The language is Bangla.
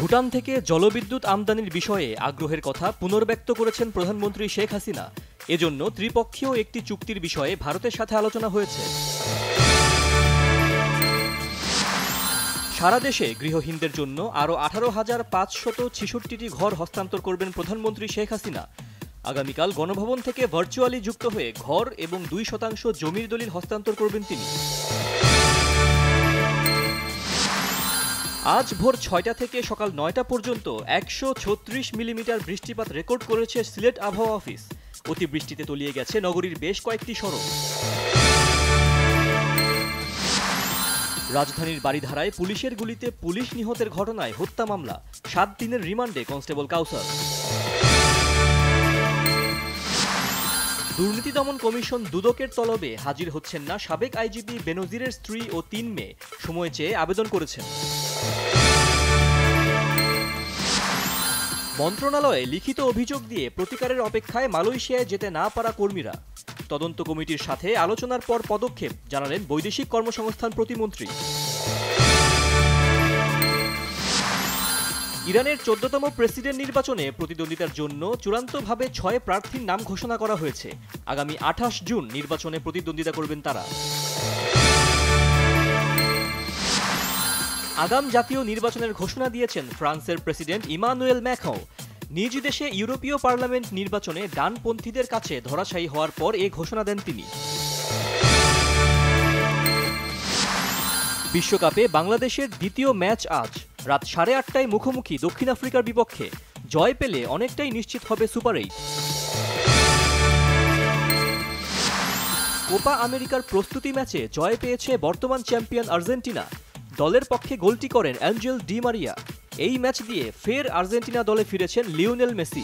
ভুটান থেকে জলবিদ্যুৎ আমদানির বিষয়ে আগ্রহের কথা পুনর্ব্যক্ত করেছেন প্রধানমন্ত্রী শেখ হাসিনা। এজন্য ত্রিপক্ষীয় একটি চুক্তির বিষয়ে ভারতের সাথে আলোচনা হয়েছে। সারা দেশে গৃহহীনদের জন্য আরও 18,566টি ঘর হস্তান্তর করবেন প্রধানমন্ত্রী শেখ হাসিনা। আগামীকাল গণভবন থেকে ভার্চুয়ালি যুক্ত হয়ে ঘর এবং 2% জমির দলিল হস্তান্তর করবেন তিনি। আজ ভোর 6টা থেকে সকাল 9টা পর্যন্ত 136 মিলিমিটার বৃষ্টিপাত রেকর্ড করেছে সিলেট আবহাওয়া অফিস। অতিবৃষ্টিতে তলিয়ে গেছে নগরীর বেশ কয়েকটি সড়ক। রাজধানীর বারিধারায় পুলিশের গুলিতে পুলিশ নিহতের ঘটনায় হত্যা মামলা, 7 দিনের রিমান্ডে কনস্টেবল কাউসার। দুর্নীতি দমন কমিশন দুদকের তলবে হাজির হচ্ছেন না সাবেক আইজিপি বেনজিরের স্ত্রী ও 3 মেয়ে, সময় চেয়ে আবেদন করেছেন। মন্ত্রণালয়ে লিখিত অভিযোগ দিয়ে প্রতিকারের অপেক্ষায় মালয়েশিয়ায় যেতে না পারা কর্মীরা। তদন্ত কমিটির সাথে আলোচনার পর পদক্ষেপ, জানালেন বৈদেশিক কর্মসংস্থান প্রতিমন্ত্রী। ইরানের 14তম প্রেসিডেন্ট নির্বাচনে প্রতিদ্বন্দ্বিতার জন্য চূড়ান্তভাবে 6 প্রার্থীর নাম ঘোষণা করা হয়েছে। আগামী 28 জুন নির্বাচনে প্রতিদ্বন্দ্বিতা করবেন তারা। আগাম জাতীয় নির্বাচনের ঘোষণা দিয়েছেন ফ্রান্সের প্রেসিডেন্ট ইমানুয়েল ম্যাক্রঁ। নিজ দেশে ইউরোপীয় পার্লামেন্ট নির্বাচনে ডানপন্থীদের কাছে ধরাশায়ী হওয়ার পর এ ঘোষণা দেন তিনি। বিশ্বকাপে বাংলাদেশের দ্বিতীয় ম্যাচ আজ রাত 8:30টায় মুখোমুখি দক্ষিণ আফ্রিকার বিপক্ষে। জয় পেলে অনেকটাই নিশ্চিত হবে সুপার 8। কোপা আমেরিকার প্রস্তুতি ম্যাচে জয় পেয়েছে বর্তমান চ্যাম্পিয়ন আর্জেন্টিনা। দলের পক্ষে গোলটি করেন অ্যাঞ্জেল ডি মারিয়া। এই ম্যাচ দিয়ে ফের আর্জেন্টিনা দলে ফিরেছেন লিওনেল মেসি।